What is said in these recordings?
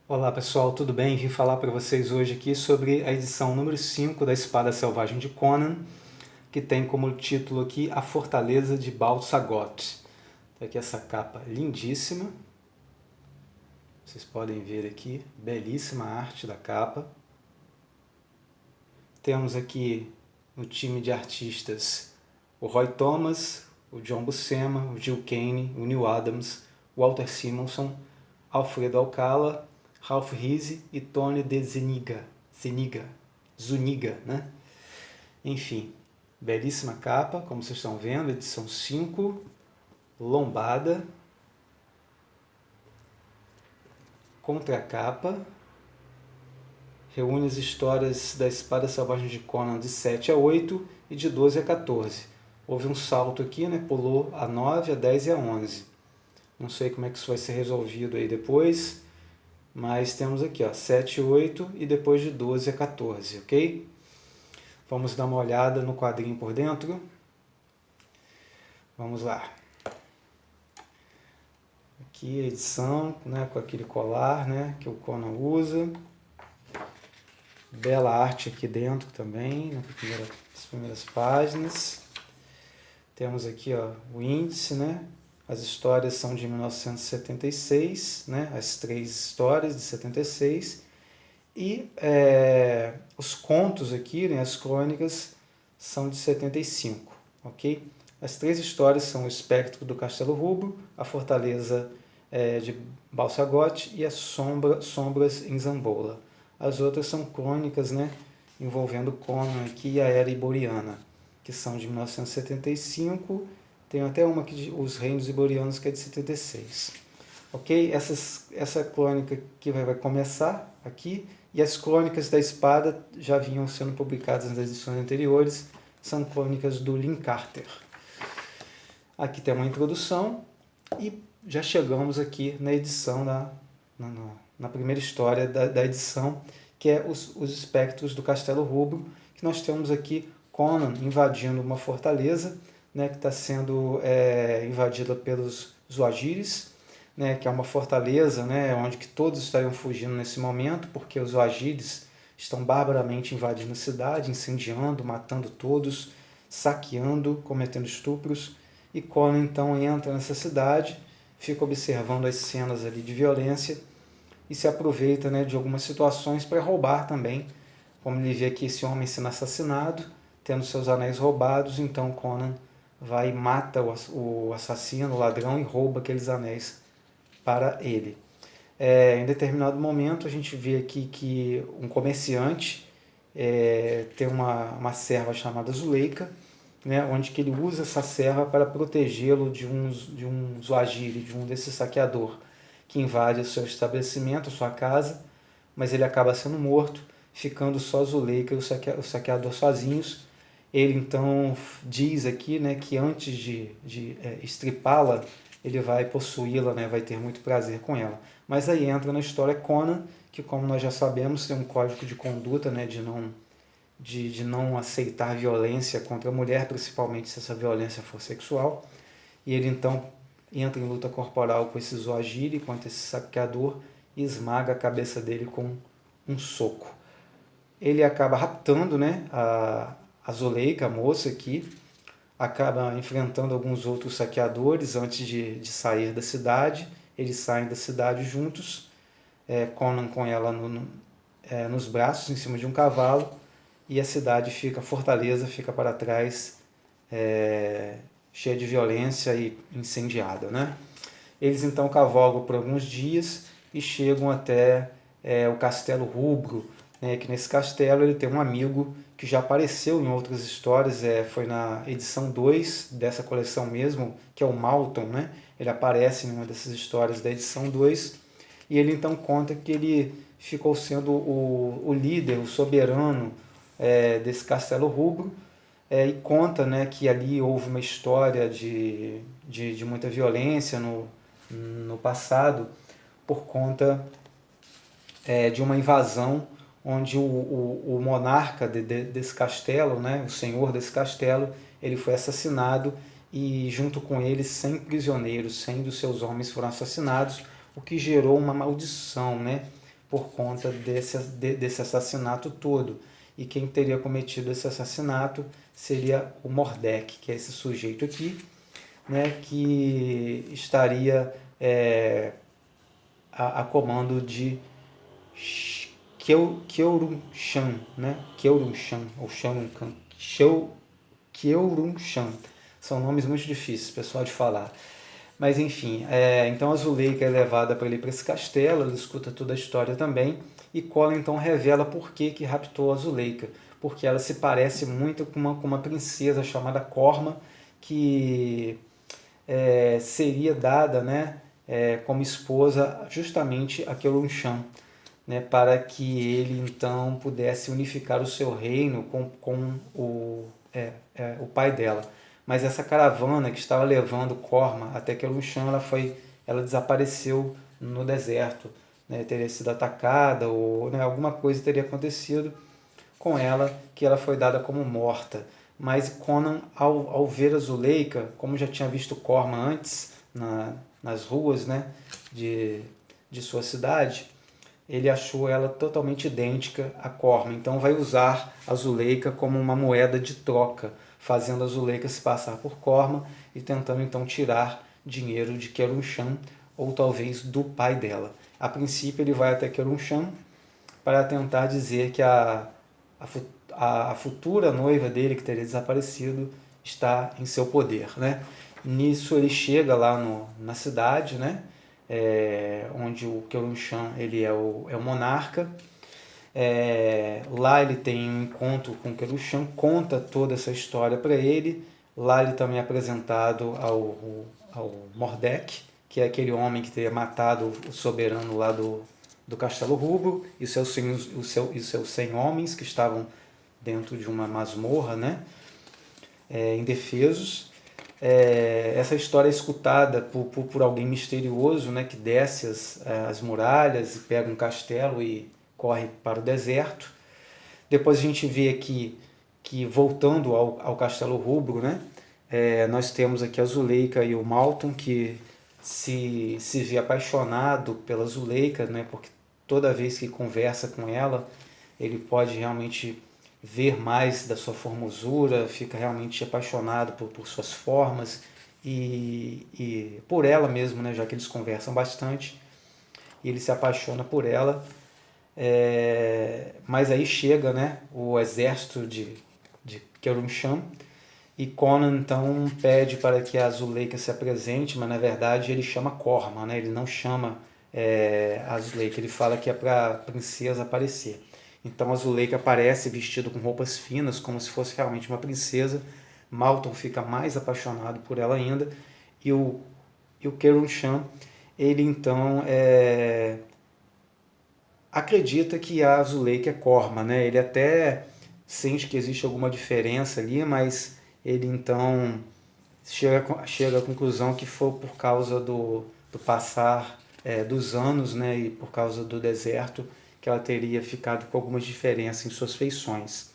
Olá pessoal, tudo bem? Vim falar para vocês hoje aqui sobre a edição número 5 da Espada Selvagem de Conan, que tem como título aqui A Fortaleza de Bal Sagoth. Tá aqui essa capa lindíssima, vocês podem ver aqui, belíssima arte da capa. Temos aqui no time de artistas o Roy Thomas, o John Buscema, o Gil Kane, o Neil Adams, o Walter Simonson, Alfredo Alcala, Ralph Rizzi e Tony De Zuniga, né? Enfim, belíssima capa, como vocês estão vendo, edição 5, lombada, contracapa, reúne as histórias da Espada Selvagem de Conan de 7 a 8 e de 12 a 14. Houve um salto aqui, né? Pulou a 9, a 10 e a 11. Não sei como é que isso vai ser resolvido aí depois, mas temos aqui, ó, 7 e 8 e depois de 12 a 14, ok? Vamos dar uma olhada no quadrinho por dentro. Vamos lá. Aqui a edição, né, com aquele colar, né, que o Conan usa. Bela arte aqui dentro também, nas primeiras páginas. Temos aqui, ó, o índice, né? As histórias são de 1976, né? As 3 histórias de 76. E os contos aqui, né? As crônicas, são de 75, ok? As 3 histórias são o Espectro do Castelo Rubro, a Fortaleza de Bal Sagoth e as Sombras em Zambola. As outras são crônicas, né, envolvendo Conan aqui e a Era Iboriana, que são de 1975. Tem até uma aqui, Os Reinos Iborianos, que é de 76. Ok? Essa crônica que vai começar aqui, e as crônicas da espada já vinham sendo publicadas nas edições anteriores, são crônicas do Lin Carter. Aqui tem uma introdução e já chegamos aqui na edição, na primeira história da edição, que é os Espectros do Castelo Rubro, que nós temos aqui Conan invadindo uma fortaleza, né, que está sendo invadida pelos Zuagiris, né, que é uma fortaleza, né, onde que todos estariam fugindo nesse momento, porque os Zuagiris estão barbaramente invadindo a cidade, incendiando, matando todos, saqueando, cometendo estupros. E Conan então entra nessa cidade, fica observando as cenas ali de violência e se aproveita, né, de algumas situações para roubar também. Como ele vê aqui esse homem sendo assassinado, tendo seus anéis roubados, então Conan vai e mata o assassino, o ladrão, e rouba aqueles anéis para ele. Em determinado momento a gente vê aqui que um comerciante tem uma serva chamada Zuleika, né, onde que ele usa essa serva para protegê-lo de um Zuagiri, de um desses saqueador, que invade o seu estabelecimento, a sua casa, mas ele acaba sendo morto, ficando só Zuleika e o saqueador sozinhos. Ele então diz aqui, né, que antes de estripá-la, ele vai possuí-la, né, vai ter muito prazer com ela. Mas aí entra na história Conan, que, como nós já sabemos, tem um código de conduta, né, de não aceitar violência contra a mulher, principalmente se essa violência for sexual. E ele então entra em luta corporal com esse Zoagiri, contra esse saqueador, e esmaga a cabeça dele com um soco. Ele acaba raptando, né, a Zuleika, a moça aqui, acaba enfrentando alguns outros saqueadores antes de sair da cidade. Eles saem da cidade juntos, Conan com ela nos braços, em cima de um cavalo, e a cidade fica, a fortaleza fica para trás, cheia de violência e incendiada, né? Eles então cavalgam por alguns dias e chegam até o Castelo Rubro, né, que nesse castelo ele tem um amigo que já apareceu em outras histórias, foi na edição 2 dessa coleção mesmo, que é o Malton, né? Ele aparece em uma dessas histórias da edição 2, e ele então conta que ele ficou sendo o líder, o soberano desse Castelo Rubro, e conta, né, que ali houve uma história de muita violência no passado, por conta de uma invasão onde o monarca desse castelo, né, o senhor desse castelo, ele foi assassinado, e junto com ele 100 prisioneiros, 100 dos seus homens foram assassinados, o que gerou uma maldição, né, por conta desse assassinato todo. E quem teria cometido esse assassinato seria o Mordek, que é esse sujeito aqui, né, que estaria a comando de Kyeorunshan, né? Kyeorunshan, ou Kyeorunshan. Kyeorunshan. São nomes muito difíceis, pessoal, de falar. Mas enfim, então a Zuleika é levada para esse castelo, ela escuta toda a história também, e Conan então revela por que raptou a Zuleika, porque ela se parece muito com uma princesa chamada Korma, que seria dada, né, como esposa justamente a Kyeorunshan, né, para que ele então pudesse unificar o seu reino com o pai dela. Mas essa caravana que estava levando Korma até Kyeorunshan, ela desapareceu no deserto, né, teria sido atacada ou, né, alguma coisa teria acontecido com ela, que ela foi dada como morta. Mas Conan, ao ver a Zuleika, como já tinha visto Korma antes nas ruas, né, de sua cidade, ele achou ela totalmente idêntica a Korma. Então vai usar a Zuleika como uma moeda de troca, fazendo a Zuleika se passar por Korma e tentando então tirar dinheiro de Kyeorunshan ou talvez do pai dela. A princípio ele vai até Kyeorunshan para tentar dizer que a futura noiva dele, que teria desaparecido, está em seu poder, né? Nisso ele chega lá na cidade, né? Onde o Kyeorunshan ele é o monarca. Lá ele tem um encontro com o Kyeorunshan, conta toda essa história para ele. Lá ele também é apresentado ao Mordek, que é aquele homem que teria matado o soberano lá do Castelo Rubro e seus 100 homens que estavam dentro de uma masmorra, né, indefesos. Essa história é escutada por alguém misterioso, né, que desce as muralhas e pega um castelo e corre para o deserto. Depois a gente vê aqui que, voltando ao Castelo Rubro, né, nós temos aqui a Zuleika e o Malton, que se vê apaixonado pela Zuleika, né, porque toda vez que conversa com ela, ele pode realmente ver mais da sua formosura, fica realmente apaixonado por suas formas e por ela mesmo, né, já que eles conversam bastante, e ele se apaixona por ela. Mas aí chega, né, o exército de Kyeorunshan, e Conan então pede para que a Zuleika se apresente, mas na verdade ele chama Korma, né? Ele não chama a Zuleika, ele fala que é para a princesa aparecer. Então a Zuleika aparece vestida com roupas finas, como se fosse realmente uma princesa. Malton fica mais apaixonado por ela ainda, e o Kyeorunshan, ele então acredita que a Zuleika é Korma, né? Ele até sente que existe alguma diferença ali, mas ele então chega à conclusão que foi por causa do passar dos anos, né, e por causa do deserto, que ela teria ficado com algumas diferenças em suas feições.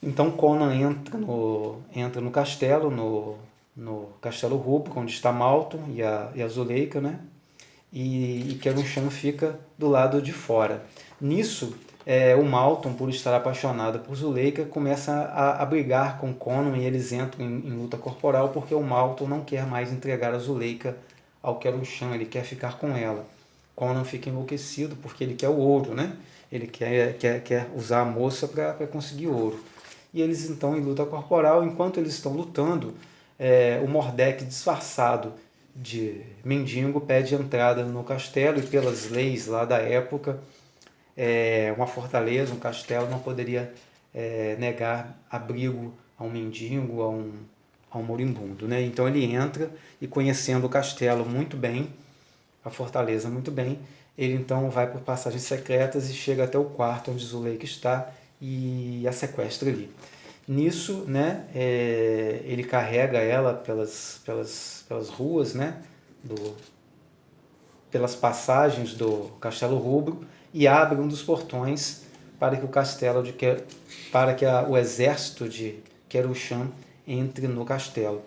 Então Conan entra no castelo, no Castelo Rubro, onde está Malton e a Zuleika, né? E Kyeorunshan fica do lado de fora. Nisso, o Malton, por estar apaixonado por Zuleika, começa a brigar com Conan e eles entram em luta corporal porque o Malton não quer mais entregar a Zuleika ao Kyeorunshan, ele quer ficar com ela. Conan fica enlouquecido porque ele quer o ouro, né? Ele quer usar a moça para conseguir ouro. E eles então em luta corporal, enquanto eles estão lutando, o Mordek disfarçado de mendigo pede entrada no castelo, e pelas leis lá da época, uma fortaleza, um castelo não poderia negar abrigo a um mendigo, a um moribundo, né? Então ele entra e, conhecendo o castelo muito bem, a fortaleza muito bem, ele então vai por passagens secretas e chega até o quarto onde Zuleika está e a sequestra ali. Nisso, né, ele carrega ela pelas ruas, né, pelas passagens do Castelo Rubro, e abre um dos portões para que o exército de Kyeorunshan entre no castelo.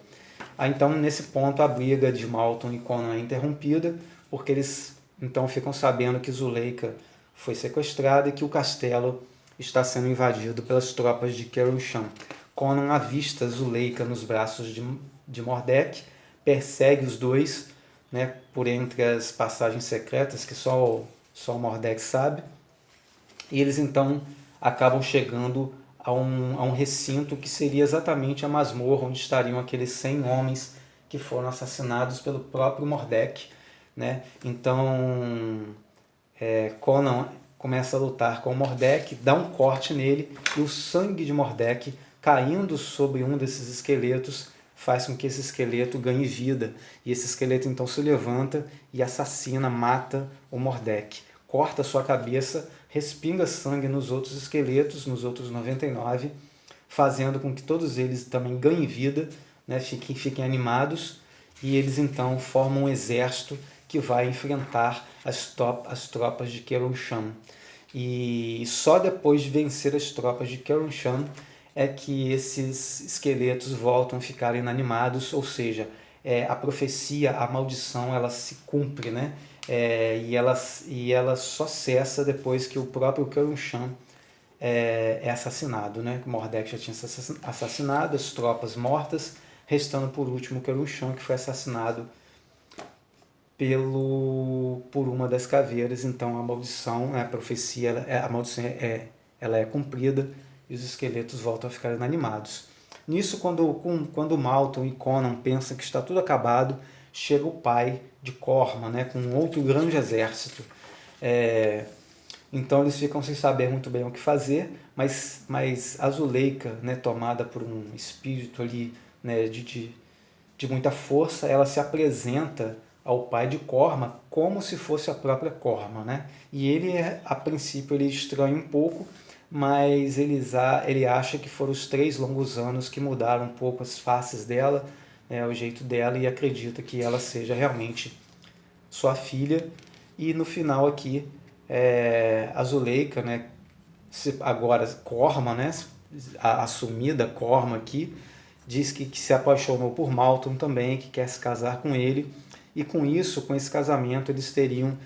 Então, nesse ponto, a briga de Malton e Conan é interrompida, porque eles então ficam sabendo que Zuleika foi sequestrada e que o castelo está sendo invadido pelas tropas de Kheranshan. Conan avista Zuleika nos braços de Mordek, persegue os dois, né, por entre as passagens secretas que só o Mordek sabe, e eles então acabam chegando a um recinto que seria exatamente a masmorra onde estariam aqueles 100 homens que foram assassinados pelo próprio Mordek, né? Então Conan começa a lutar com o Mordek, dá um corte nele e o sangue de Mordek caindo sobre um desses esqueletos faz com que esse esqueleto ganhe vida. E esse esqueleto então se levanta e assassina, mata o Mordek. Corta sua cabeça, respinga sangue nos outros esqueletos, nos outros 99, fazendo com que todos eles também ganhem vida, né, fiquem animados, e eles então formam um exército que vai enfrentar as tropas de Kheranshan. E só depois de vencer as tropas de Kheranshan é que esses esqueletos voltam a ficar inanimados, ou seja, a profecia, a maldição, ela se cumpre, né? E ela só cessa depois que o próprio Kheranshan é assassinado, né? Mordek já tinha assassinado, as tropas mortas, restando por último o Kheranshan, que foi assassinado por uma das caveiras. Então a maldição, a profecia, a maldição ela é cumprida e os esqueletos voltam a ficar inanimados. Nisso, quando Malton e Conan pensam que está tudo acabado, chega o pai de Corman, né, com um outro grande exército. Então eles ficam sem saber muito bem o que fazer, mas a Zuleika, né, tomada por um espírito ali, né, de muita força, ela se apresenta ao pai de Corman como se fosse a própria Corman, né? E ele, a princípio, ele estranha um pouco, mas ele acha que foram os 3 longos anos que mudaram um pouco as faces dela, o jeito dela, e acredita que ela seja realmente sua filha. E no final aqui, a Zuleika, né, agora Corman, né, a assumida Corman aqui, diz que se apaixonou por Malton também, que quer se casar com ele, e com isso, com esse casamento, eles teriam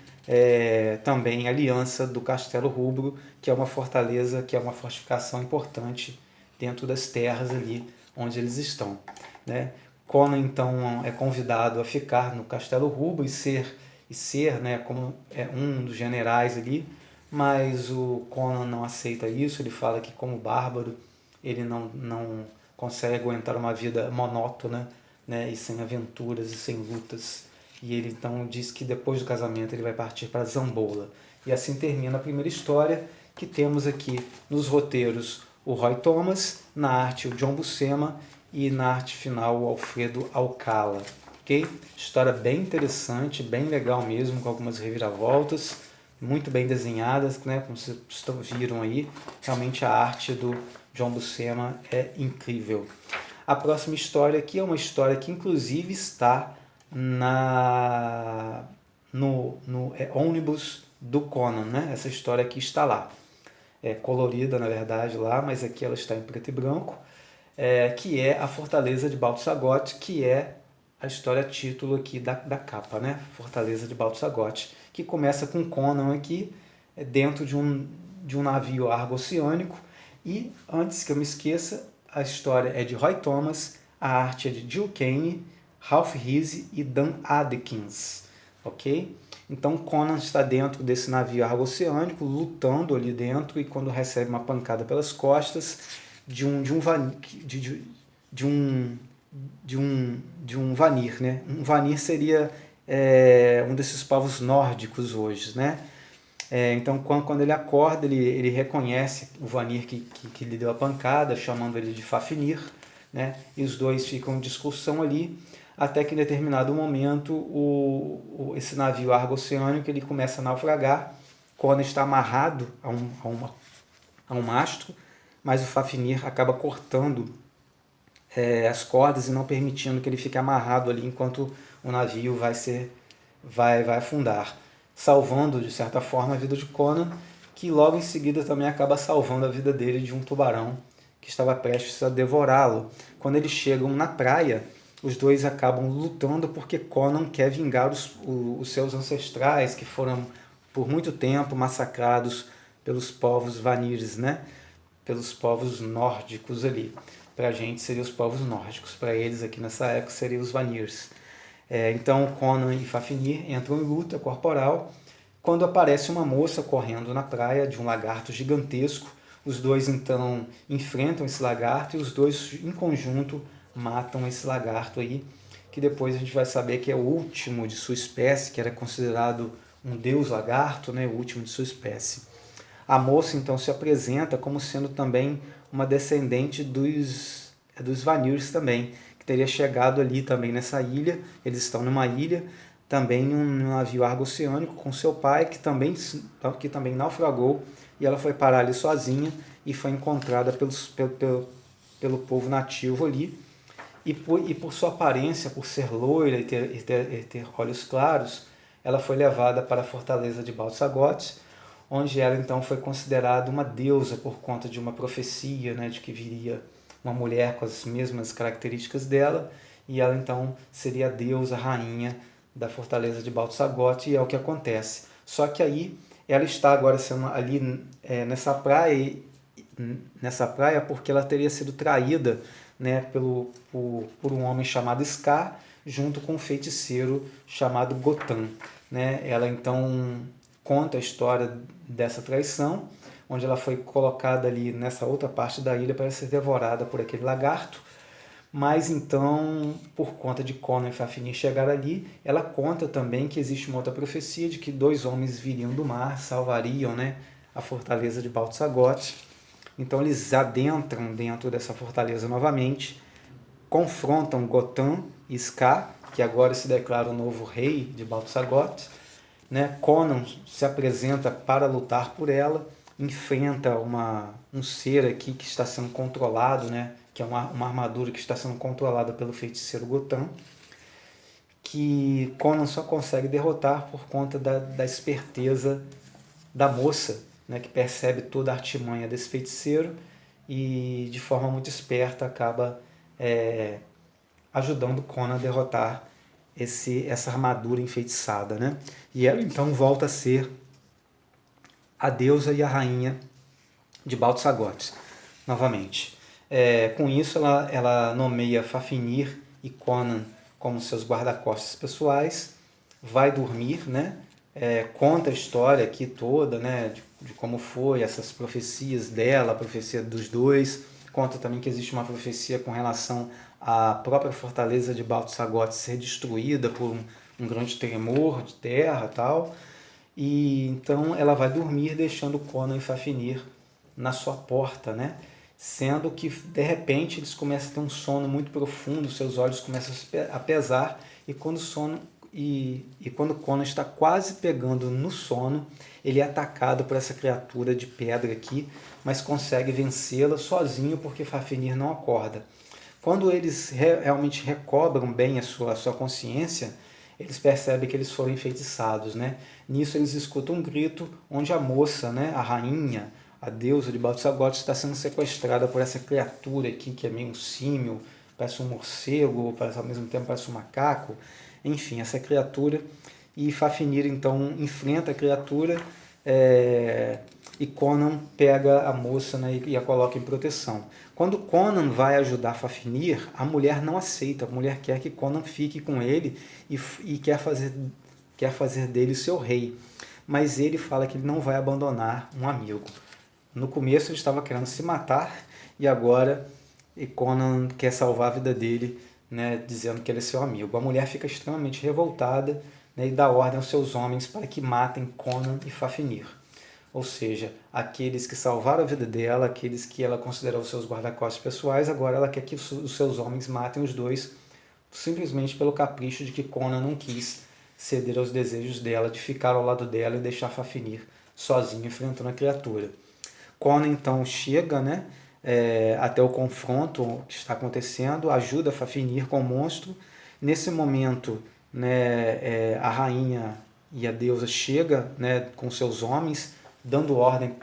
também a aliança do Castelo Rubro, que é uma fortaleza, que é uma fortificação importante dentro das terras ali onde eles estão, né? Conan então é convidado a ficar no Castelo Rubro e ser, né, como um dos generais ali, mas o Conan não aceita isso. Ele fala que como bárbaro ele não consegue aguentar uma vida monótona, né, e sem aventuras e sem lutas. E ele então diz que depois do casamento ele vai partir para Zambola. E assim termina a primeira história, que temos aqui nos roteiros o Roy Thomas, na arte o John Buscema e na arte final o Alfredo Alcala. Ok? História bem interessante, bem legal mesmo, com algumas reviravoltas, muito bem desenhadas, né? Como vocês viram aí, realmente a arte do John Buscema é incrível. A próxima história aqui é uma história que inclusive está no ônibus do Conan, né? Essa história aqui está lá. É colorida, na verdade, lá, mas aqui ela está em preto e branco, que é a Fortaleza de Baalto Sagoth, que é a história título aqui da capa, né? Fortaleza de Baalto Sagoth, que começa com Conan aqui, dentro de um navio argo-oceânico. E, antes que eu me esqueça, a história é de Roy Thomas, a arte é de Jill Kane, Ralph Reese e Dan Adkins, ok? Então Conan está dentro desse navio argo-oceânico, lutando ali dentro, e quando recebe uma pancada pelas costas de um Vanir, né? Um Vanir seria um desses povos nórdicos hoje, né? Então, quando ele acorda, ele reconhece o Vanir que lhe deu a pancada, chamando ele de Fafnir, né? E os dois ficam em discussão ali, até que em determinado momento esse navio argo-oceânico ele começa a naufragar. Conan está amarrado a um mastro, mas o Fafnir acaba cortando as cordas e não permitindo que ele fique amarrado ali enquanto o navio vai afundar, salvando de certa forma a vida de Conan, que logo em seguida também acaba salvando a vida dele de um tubarão que estava prestes a devorá-lo. Quando eles chegam na praia, os dois acabam lutando porque Conan quer vingar os seus ancestrais que foram por muito tempo massacrados pelos povos Vanires, né? Pelos povos nórdicos ali. Para a gente seriam os povos nórdicos, para eles aqui nessa época seriam os Vanires. Então Conan e Fafnir entram em luta corporal quando aparece uma moça correndo na praia de um lagarto gigantesco. Os dois então enfrentam esse lagarto e os dois em conjunto matam esse lagarto aí, que depois a gente vai saber que é o último de sua espécie, que era considerado um deus lagarto, né, o último de sua espécie. A moça então se apresenta como sendo também uma descendente dos Vanires também, que teria chegado ali também nessa ilha. Eles estão numa ilha, também num navio argo-oceânico com seu pai, que também naufragou, e ela foi parar ali sozinha e foi encontrada pelo povo nativo ali. E por sua aparência, por ser loira e ter olhos claros, ela foi levada para a fortaleza de Balsagoth, onde ela então foi considerada uma deusa por conta de uma profecia, né, de que viria uma mulher com as mesmas características dela, e ela então seria a deusa, a rainha da fortaleza de Balsagoth, e é o que acontece. Só que aí ela está agora sendo ali nessa praia porque ela teria sido traída, né, por um homem chamado Scar, junto com um feiticeiro chamado Gotan. Né? Ela então conta a história dessa traição, onde ela foi colocada ali nessa outra parte da ilha para ser devorada por aquele lagarto. Mas então, por conta de Conan e Fafnir chegar ali, ela conta também que existe uma outra profecia de que dois homens viriam do mar, salvariam, né, a fortaleza de Baltsagoth. Então eles adentram dentro dessa fortaleza novamente, confrontam Gotan e Scar, que agora se declara o novo rei de Baltsagoth. Né? Conan se apresenta para lutar por ela, enfrenta um ser aqui que está sendo controlado, né? Que é uma armadura que está sendo controlada pelo feiticeiro Gotan, que Conan só consegue derrotar por conta da esperteza da moça, né? Que percebe toda a artimanha desse feiticeiro e de forma muito esperta acaba ajudando Conan a derrotar essa armadura enfeitiçada. Né? E ela então volta a ser a deusa e a rainha de Baltsagoth, novamente. Com isso, ela nomeia Fafnir e Conan como seus guarda-costas pessoais, vai dormir, né? Conta a história aqui toda, né? De como foi essas profecias dela, a profecia dos dois. Conta também que existe uma profecia com relação à própria fortaleza de Baltsagoth ser destruída por um grande tremor de terra e tal. E então ela vai dormir deixando Conan e Fafnir na sua porta, né? Sendo que de repente eles começam a ter um sono muito profundo, seus olhos começam a pesar, e quando Conan está quase pegando no sono, ele é atacado por essa criatura de pedra aqui, mas consegue vencê-la sozinho porque Fafnir não acorda. Quando eles realmente recobram bem a sua consciência, eles percebem que eles foram enfeitiçados. Né? Nisso eles escutam um grito onde a moça, né, a rainha, a deusa de Baltsagoth, está sendo sequestrada por essa criatura aqui, que é meio um símil, parece um morcego, ao mesmo tempo parece um macaco, enfim, essa criatura. E Fafnir então enfrenta a criatura e Conan pega a moça, né, e a coloca em proteção. Quando Conan vai ajudar Fafnir, a mulher não aceita, a mulher quer que Conan fique com ele e quer fazer dele seu rei. Mas ele fala que ele não vai abandonar um amigo. No começo ele estava querendo se matar e agora Conan quer salvar a vida dele, né, dizendo que ele é seu amigo. A mulher fica extremamente revoltada, né, e dá ordem aos seus homens para que matem Conan e Fafnir. Ou seja, aqueles que salvaram a vida dela, aqueles que ela considerou seus guarda-costas pessoais, agora ela quer que os seus homens matem os dois, simplesmente pelo capricho de que Conan não quis ceder aos desejos dela, de ficar ao lado dela e deixar Fafnir sozinho enfrentando a criatura. Conan então chega, né, até o confronto que está acontecendo, ajuda Fafnir com o monstro. Nesse momento, né, a rainha e a deusa chega, né, com seus homens, dando ordem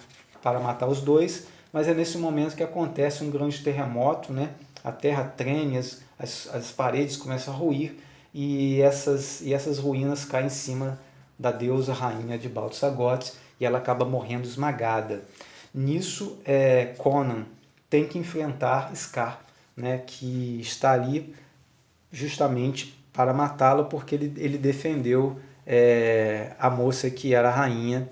para matar os dois, mas é nesse momento que acontece um grande terremoto, né, a terra treme, as paredes começam a ruir e essas ruínas caem em cima da deusa rainha de Balt-Sagoth e ela acaba morrendo esmagada. Nisso, Conan tem que enfrentar Scar, né, que está ali justamente para matá-lo porque ele defendeu a moça que era a rainha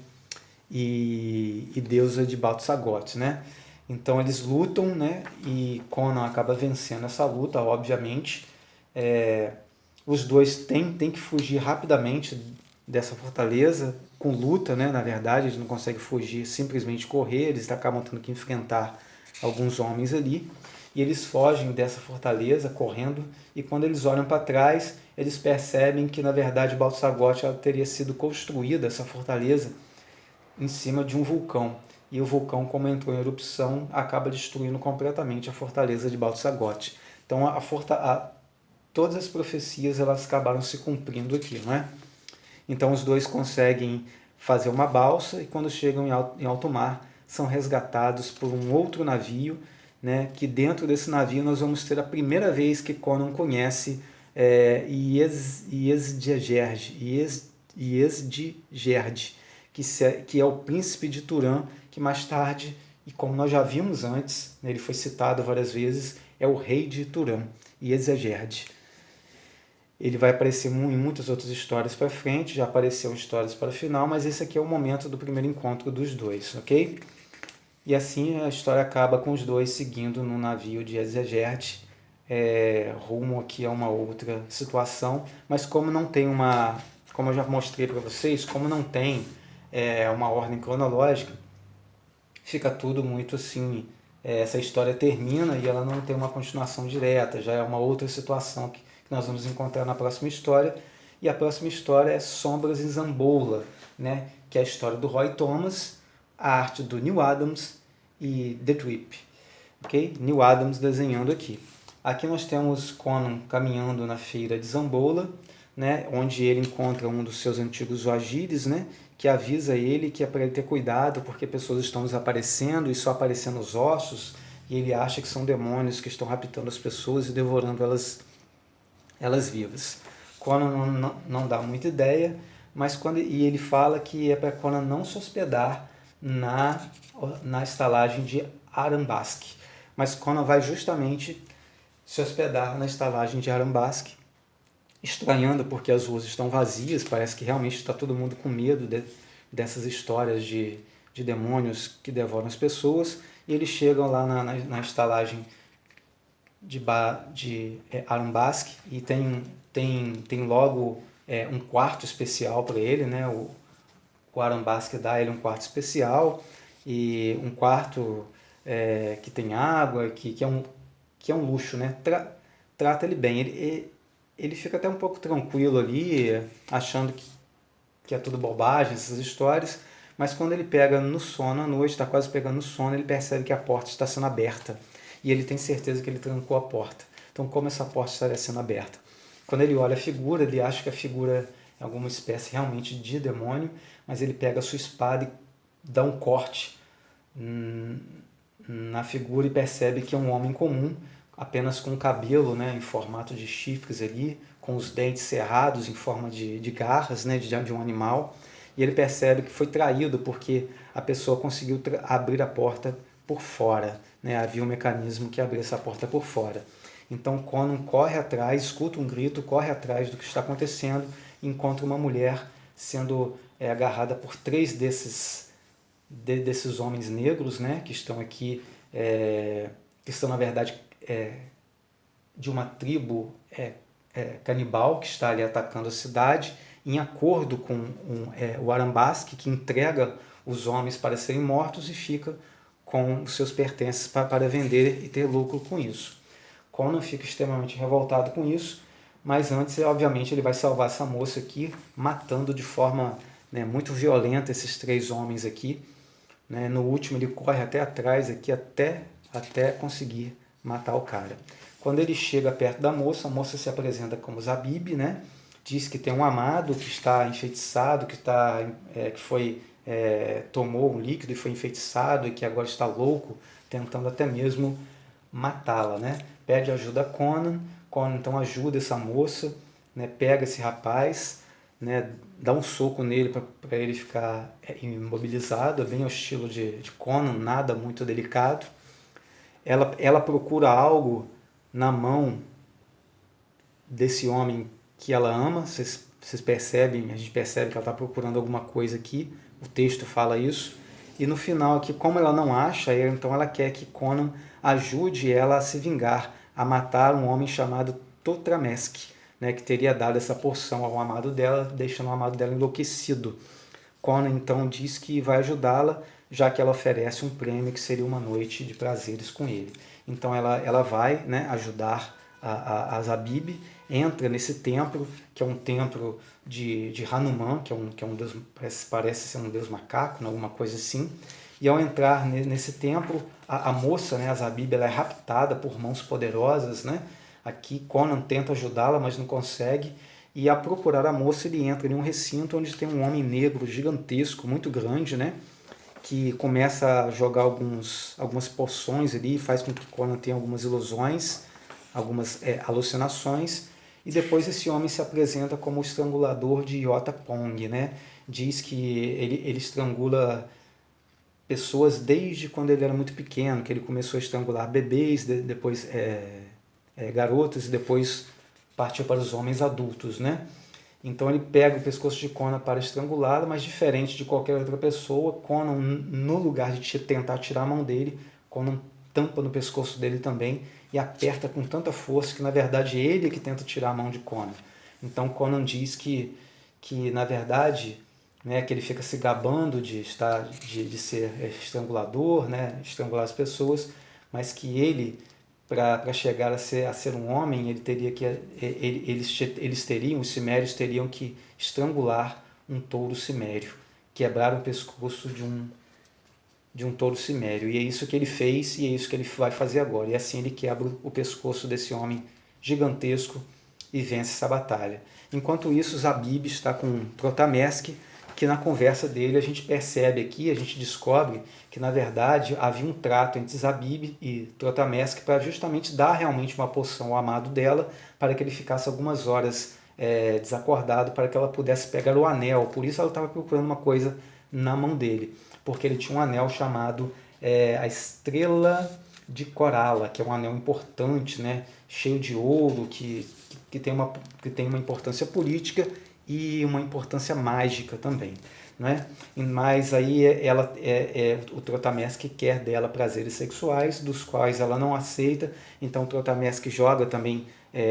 e deusa de Balt-Sagoth, né? Então eles lutam, né? E Conan acaba vencendo essa luta, obviamente. Os dois têm que fugir rapidamente dessa fortaleza, com luta, né? Na verdade, eles não conseguem fugir, simplesmente correr, eles acabam tendo que enfrentar alguns homens ali. E eles fogem dessa fortaleza correndo, e quando eles olham para trás, eles percebem que na verdade Balt-Sagoth teria sido construída, essa fortaleza, em cima de um vulcão. E o vulcão, como entrou em erupção, acaba destruindo completamente a fortaleza de Balt-Sagoth. Então todas as profecias elas acabaram se cumprindo aqui, não é? Então os dois conseguem fazer uma balsa e quando chegam em alto mar são resgatados por um outro navio, né, que dentro desse navio nós vamos ter a primeira vez que Conan conhece Yezdjerd, que é o príncipe de Turan, que mais tarde, e como nós já vimos antes, né, ele foi citado várias vezes, é o rei de Turan, Yezdjerd. Ele vai aparecer em muitas outras histórias para frente, já apareceu em histórias para o final, mas esse aqui é o momento do primeiro encontro dos dois, ok? E assim a história acaba com os dois seguindo no navio de Yezdjerd, rumo aqui a uma outra situação, mas como não tem como eu já mostrei para vocês, como não tem uma ordem cronológica, fica tudo muito assim, essa história termina e ela não tem uma continuação direta, já é uma outra situação que nós vamos encontrar na próxima história, e a próxima história é Sombras em Zamboula, né, que é a história do Roy Thomas, a arte do Neil Adams e The Trip. Okay? Neil Adams desenhando aqui. Aqui nós temos Conan caminhando na feira de Zamboula, né, onde ele encontra um dos seus antigos Wagires, né, que avisa ele que é para ele ter cuidado porque pessoas estão desaparecendo e só aparecendo os ossos, e ele acha que são demônios que estão raptando as pessoas e devorando elas vivas. Conan não dá muita ideia, mas e ele fala que é para Conan não se hospedar na estalagem de Arambask. Mas Conan vai justamente se hospedar na estalagem de Arambask, estranhando porque as ruas estão vazias, parece que realmente está todo mundo com medo dessas histórias de demônios que devoram as pessoas, e eles chegam lá na estalagem de Arambask e tem logo um quarto especial para ele, né? O Arambask dá a ele um quarto especial e um quarto que tem água, que é um luxo, né? Trata ele bem. Ele fica até um pouco tranquilo ali, achando que é tudo bobagem, essas histórias, mas quando ele pega no sono à noite, está quase pegando no sono, ele percebe que a porta está sendo aberta e ele tem certeza que ele trancou a porta. Então, como essa porta estaria sendo aberta? Quando ele olha a figura, ele acha que a figura é alguma espécie realmente de demônio, mas ele pega a sua espada e dá um corte na figura e percebe que é um homem comum, apenas com o cabelo, né, em formato de chifres ali, com os dentes cerrados em forma de garras, né, de um animal, e ele percebe que foi traído porque a pessoa conseguiu abrir a porta por fora, né, havia um mecanismo que abria essa porta por fora. Então Conan corre atrás, escuta um grito, corre atrás do que está acontecendo e encontra uma mulher sendo agarrada por 3 desses homens negros, né, que estão aqui, que são na verdade de uma tribo canibal que está ali atacando a cidade, em acordo com o Arambask, que entrega os homens para serem mortos e fica com os seus pertences para vender e ter lucro com isso. Conan fica extremamente revoltado com isso, mas antes, obviamente, ele vai salvar essa moça aqui, matando de forma, né, muito violenta esses 3 homens aqui. Né? No último, ele corre até atrás aqui, até conseguir matar o cara. Quando ele chega perto da moça, a moça se apresenta como Zabib, né? Diz que tem um amado que está enfeitiçado, que tomou um líquido e foi enfeitiçado e que agora está louco, tentando até mesmo matá-la, né? Pede ajuda a Conan, Conan então ajuda essa moça, né? Pega esse rapaz, né? Dá um soco nele para ele ficar imobilizado, é bem ao estilo de Conan, nada muito delicado. Ela procura algo na mão desse homem que ela ama, vocês percebem, a gente percebe que ela está procurando alguma coisa aqui, o texto fala isso, e no final aqui, como ela não acha, então ela quer que Conan ajude ela a se vingar, a matar um homem chamado Totramesk, né, que teria dado essa porção ao amado dela, deixando o amado dela enlouquecido. Conan então diz que vai ajudá-la, já que ela oferece um prêmio que seria uma noite de prazeres com ele. Então ela vai, né, ajudar a Zabib, entra nesse templo, que é um templo de Hanuman, que é um deus, parece ser um deus macaco, né, alguma coisa assim. E ao entrar nesse templo, a moça, né, a Zabib, ela é raptada por mãos poderosas, né? Aqui Conan tenta ajudá-la, mas não consegue. E a procurar a moça, ele entra em um recinto onde tem um homem negro gigantesco, muito grande, né? Que começa a jogar algumas poções ali, faz com que Conan tenha algumas ilusões, algumas alucinações. E depois esse homem se apresenta como o estrangulador de Yota Pong, né? Diz que ele estrangula pessoas desde quando ele era muito pequeno, que ele começou a estrangular bebês, depois garotas e depois partiu para os homens adultos, né? Então ele pega o pescoço de Conan para estrangulá-lo, mas diferente de qualquer outra pessoa, Conan, no lugar de tentar tirar a mão dele, Conan tampa no pescoço dele também e aperta com tanta força que na verdade ele é que tenta tirar a mão de Conan. Então Conan diz que na verdade, né, que ele fica se gabando de ser estrangulador, né, estrangular as pessoas, mas que ele, para chegar a ser um homem, ele teria que os cimérios teriam que estrangular um touro cimério, quebrar o pescoço de um touro cimério. E é isso que ele fez e é isso que ele vai fazer agora. E assim ele quebra o pescoço desse homem gigantesco e vence essa batalha. Enquanto isso, Zabib está com Trotamesk, que na conversa dele a gente percebe aqui, a gente descobre que na verdade havia um trato entre Zabib e Trotamesk para justamente dar realmente uma poção ao amado dela, para que ele ficasse algumas horas desacordado, para que ela pudesse pegar o anel. Por isso ela estava procurando uma coisa na mão dele, porque ele tinha um anel chamado a Estrela de Corala, que é um anel importante, né, cheio de ouro, que tem uma importância política e uma importância mágica também, né? Mas aí o Trotamesk quer dela prazeres sexuais, dos quais ela não aceita, então o Trotamesk joga também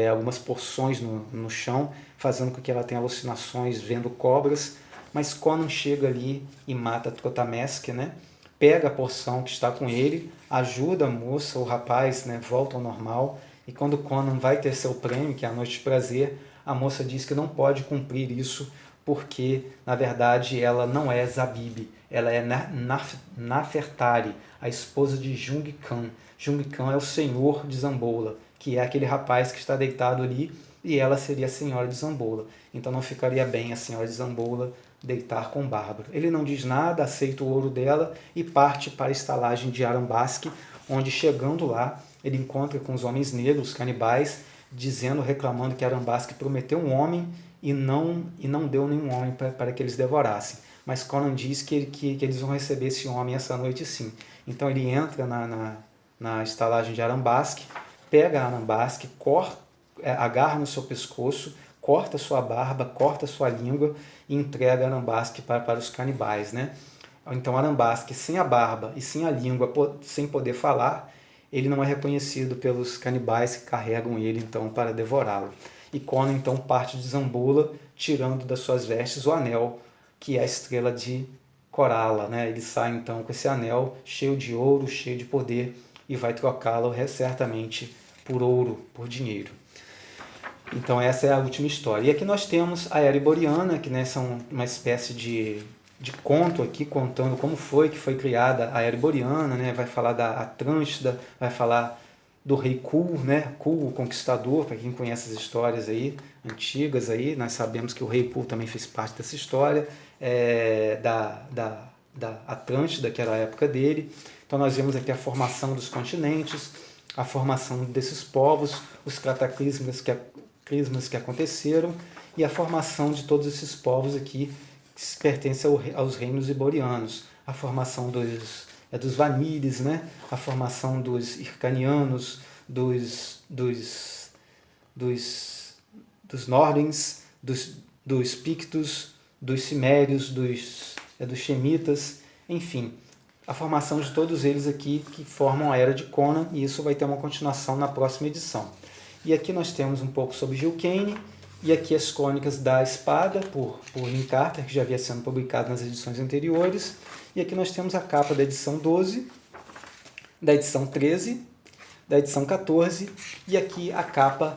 algumas porções no chão, fazendo com que ela tenha alucinações vendo cobras, mas Conan chega ali e mata Trotamesk, né? Pega a porção que está com ele, ajuda a moça, o rapaz, né, volta ao normal, e quando Conan vai ter seu prêmio, que é a noite de prazer, a moça diz que não pode cumprir isso porque, na verdade, ela não é Zabib, ela é Nafertari, a esposa de Jung Khan. Jung Khan é o senhor de Zambola, que é aquele rapaz que está deitado ali, e ela seria a senhora de Zambola. Então não ficaria bem a senhora de Zambola deitar com o bárbaro. Ele não diz nada, aceita o ouro dela e parte para a estalagem de Arambask, onde chegando lá, ele encontra com os homens negros, canibais, reclamando que Arambask prometeu um homem e não deu nenhum homem para que eles devorassem. Mas Conan diz que eles vão receber esse homem essa noite sim. Então ele entra na estalagem de Arambask, pega Arambask, agarra no seu pescoço, corta sua barba, corta sua língua e entrega Arambask para os canibais, né? Então Arambask, sem a barba e sem a língua, sem poder falar, ele não é reconhecido pelos canibais que carregam ele então para devorá-lo. E Conan então parte de Zambola, tirando das suas vestes o anel, que é a estrela de Corala, né? Ele sai então com esse anel cheio de ouro, cheio de poder, e vai trocá-lo certamente por ouro, por dinheiro. Então essa é a última história. E aqui nós temos a Era Iboriana, que, né, são uma espécie de conto aqui, contando como foi que foi criada a Era Iboriana, né? Vai falar da Atlântida, vai falar do rei Kul, né? Kul, o Conquistador, para quem conhece as histórias aí, antigas aí, nós sabemos que o rei Kul também fez parte dessa história, da Atlântida, que era a época dele. Então nós vemos aqui a formação dos continentes, a formação desses povos, os cataclismas que aconteceram e a formação de todos esses povos aqui que pertencem aos reinos iborianos, a formação dos Vanires, né? A formação dos Hircanianos, dos Nordens, dos Pictos, dos Cimérios, dos Shemitas, enfim, a formação de todos eles aqui que formam a Era de Conan, e isso vai ter uma continuação na próxima edição. E aqui nós temos um pouco sobre Gil Kane, e aqui as Crônicas da Espada, por Lin Carter, que já havia sido publicado nas edições anteriores. E aqui nós temos a capa da edição 12, da edição 13, da edição 14, e aqui a capa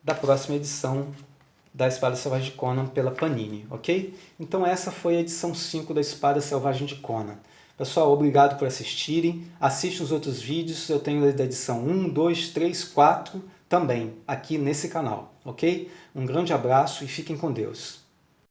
da próxima edição da Espada Selvagem de Conan pela Panini, ok? Então essa foi a edição 5 da Espada Selvagem de Conan. Pessoal, obrigado por assistirem. Assistam os outros vídeos, eu tenho da edição 1, 2, 3, 4 também aqui nesse canal, ok? Um grande abraço e fiquem com Deus.